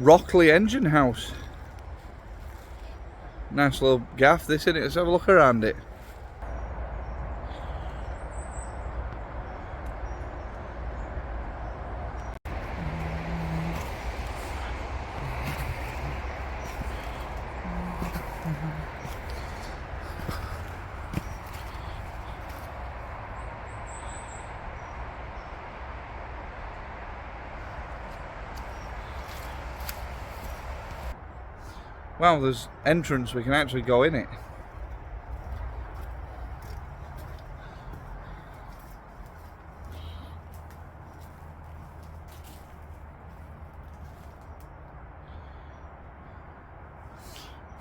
Rockley engine house. Nice little gaff this, isn't it? Let's have a look around it. Wow, there's entrance, we can actually go in it.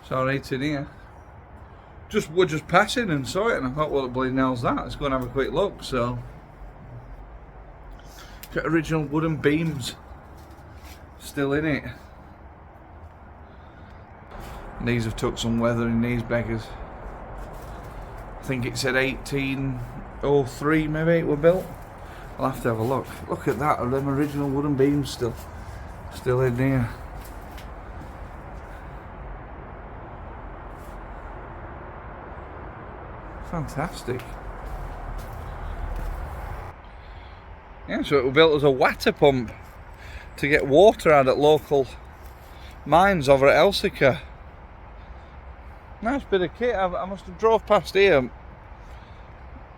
It's alright in here. We're just passing and saw it, and I thought, well, the bloody hell's that? Let's go and have a quick look. So, got original wooden beams still in it. These have took some weathering, these beggars. I think it said 1803 maybe it were built. I'll have to have a look. Look at that, are them original wooden beams still in here. Fantastic. Yeah, so it was built as a water pump to get water out at local mines over at Elsica. Nice bit of kit. I must have drove past here,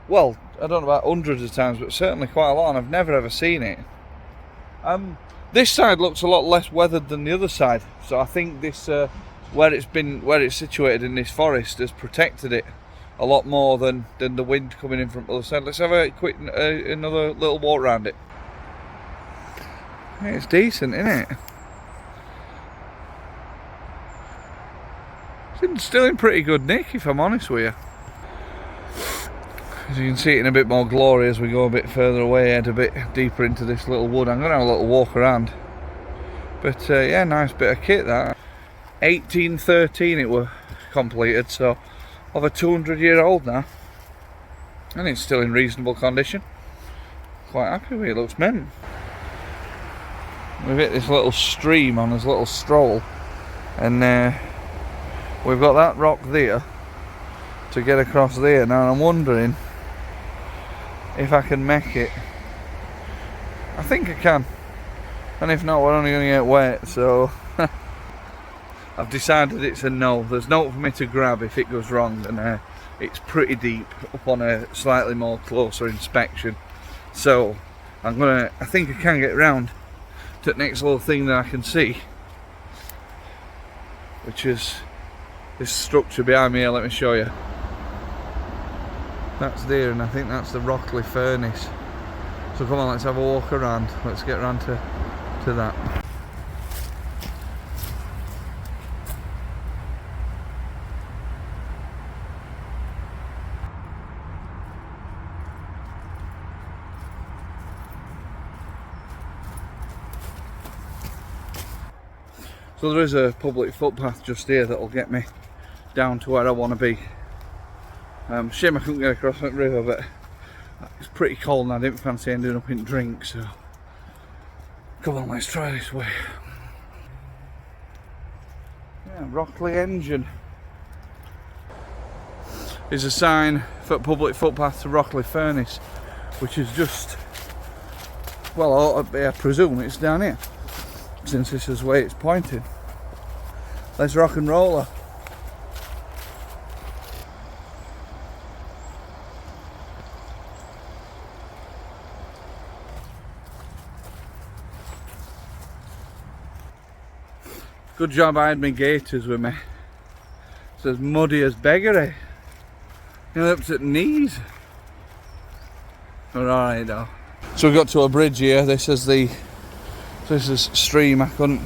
well, I don't know about hundreds of times, but certainly quite a lot, and I've never ever seen it. This side looks a lot less weathered than the other side, so I think this where it's situated in this forest has protected it a lot more than the wind coming in from the other side. Let's have a quick another little walk around it. Yeah, it's decent, isn't it? It's still in pretty good nick, if I'm honest with you. As you can see it in a bit more glory as we go a bit further away, head a bit deeper into this little wood. I'm going to have a little walk around. But yeah, nice bit of kit that. 1813 it were completed, so over 200-year-old now. And it's still in reasonable condition. Quite happy with it, looks mint. We've hit this little stream on this little stroll, and we've got that rock there to get across there. Now I'm wondering if I can make it. I think I can, and if not, we're only going to get wet, so I've decided it's a no. There's no for me to grab if it goes wrong, and it's pretty deep upon a slightly more closer inspection. So I think I can get round to the next little thing that I can see, which is this structure behind me here. Let me show you. That's there, and I think that's the Rockley furnace. So come on, let's have a walk around. Let's get around to that. So there is a public footpath just here that'll get me down to where I want to be. Shame I couldn't get across that river, but it's pretty cold and I didn't fancy ending up in drink, so come on, let's try this way. Yeah, Rockley engine. There's a sign for public footpath to Rockley furnace, which is just, well, I presume it's down here, since this is the way it's pointing. Let's rock and roll her. Good job I had my gaiters with me. It's as muddy as beggary. It looks at knees. We're alright though. So we got to a bridge here. This is stream I couldn't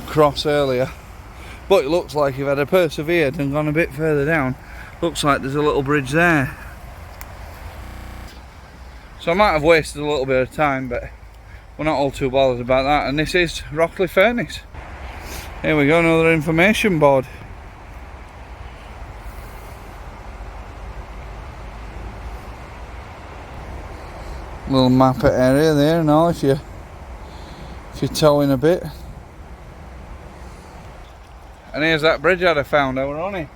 cross earlier, but it looks like if I'd have persevered and gone a bit further down, looks like there's a little bridge there. So I might have wasted a little bit of time, but we're not all too bothered about that. And this is Rockley furnace. Here we go, another information board. Little map area there. Now if you're towing a bit, And here's that bridge I'd have found. We're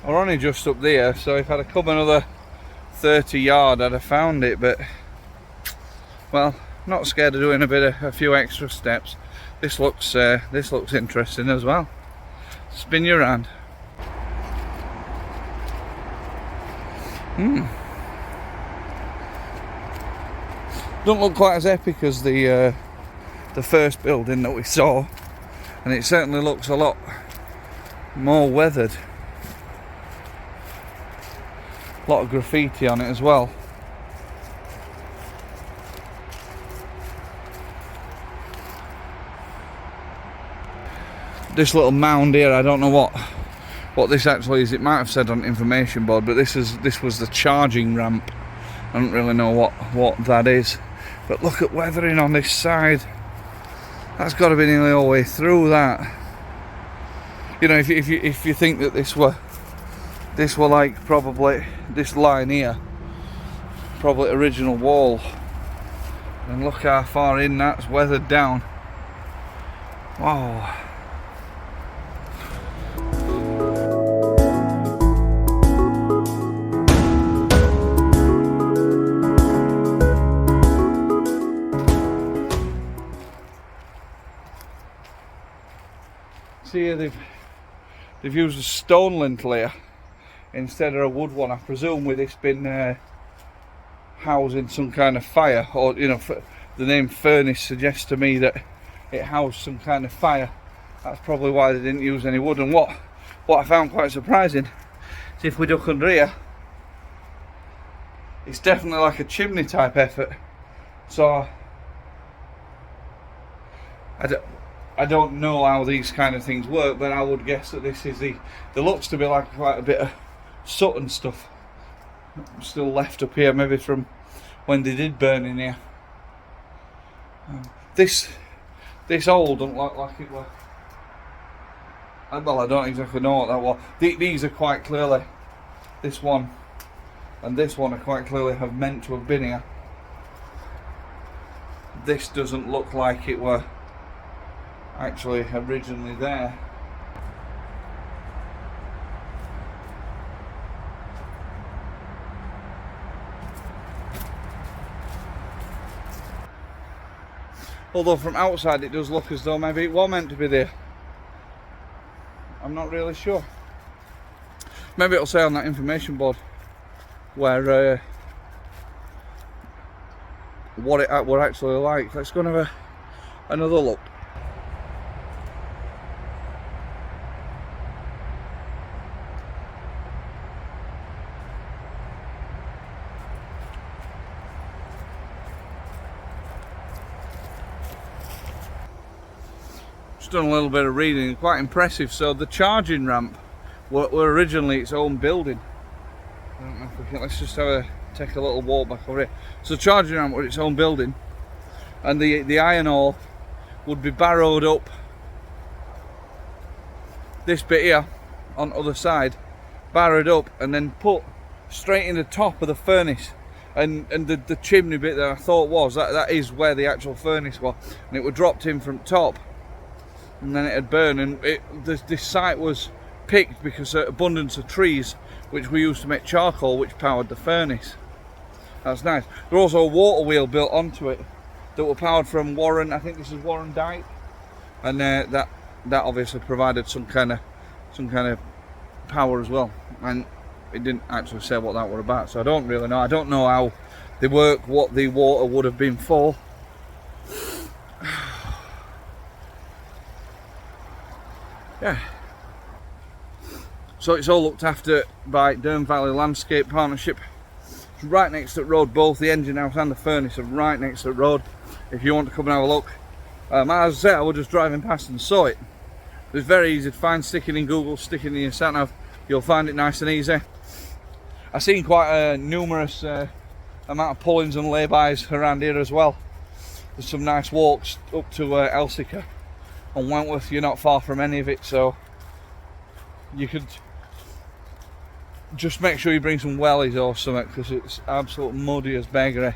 only just up there, so if I'd have come another 30 yards I'd have found it, but well, not scared of doing a few extra steps. This looks interesting as well. Spin you around. Don't look quite as epic as the first building that we saw, and it certainly looks a lot more weathered. A lot of graffiti on it as well. This little mound here, I don't know what this actually is. It might have said on the information board, but this was the charging ramp. I don't really know what that is, but look at weathering on this side. That's got to be nearly all the way through that. You know, if you think that this were like probably this line here, probably original wall, and look how far in that's weathered down. Wow. See here, they've used a stone lintel here instead of a wood one. I presume with this been housing some kind of fire, or you know, the name furnace suggests to me that it housed some kind of fire. That's probably why they didn't use any wood. And what I found quite surprising is if we look under here, it's definitely like a chimney type effort. So I don't know how these kind of things work, but I would guess that this is there looks to be like quite a bit of soot and stuff still left up here, maybe from when they did burn in here. This hole don't look like it was. Well, I don't exactly know what that was. These are quite clearly, this one and this one are quite clearly have meant to have been here. This doesn't look like it were actually originally there. Although from outside it does look as though maybe it was meant to be there. I'm not really sure. Maybe it'll say on that information board where what it were actually like. Let's go and have another look. Done a little bit of reading, quite impressive. So the charging ramp were originally its own building. I don't know if we can, let's just take a little walk back over here. So the charging ramp were its own building, and the iron ore would be barrowed up this bit here on the other side, barrowed up and then put straight in the top of the furnace. And the chimney bit that I thought was that is where the actual furnace was, and it was dropped in from top. And then it had burned, and this site was picked because of abundance of trees which we used to make charcoal, which powered the furnace. That's nice. There was also a water wheel built onto it that were powered from Warren. I think this is Warren Dyke, and that obviously provided some kind of power as well. And it didn't actually say what that were about, so I don't really know. I don't know how they work, what the water would have been for. Yeah. So it's all looked after by Durham Valley Landscape Partnership. It's right next to the road. Both the engine house and the furnace are right next to the road. If you want to come and have a look. As I said, I was just driving past and saw it. It's very easy to find. Sticking in Google, sticking in your sat nav, you'll find it nice and easy. I've seen quite a numerous amount of pull-ins and lay-bys around here as well. There's some nice walks up to Elsica and Wentworth. You're not far from any of it, so you could just make sure you bring some wellies or something, because it's absolutely muddy as beggery.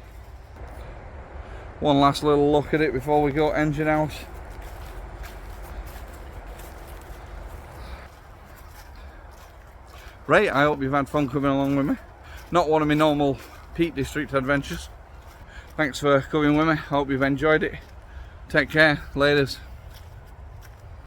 One last little look at it before we go. Engine house. Right, I hope you've had fun coming along with me. Not one of my normal Peak District adventures. Thanks for coming with me, I hope you've enjoyed it. Take care, laters.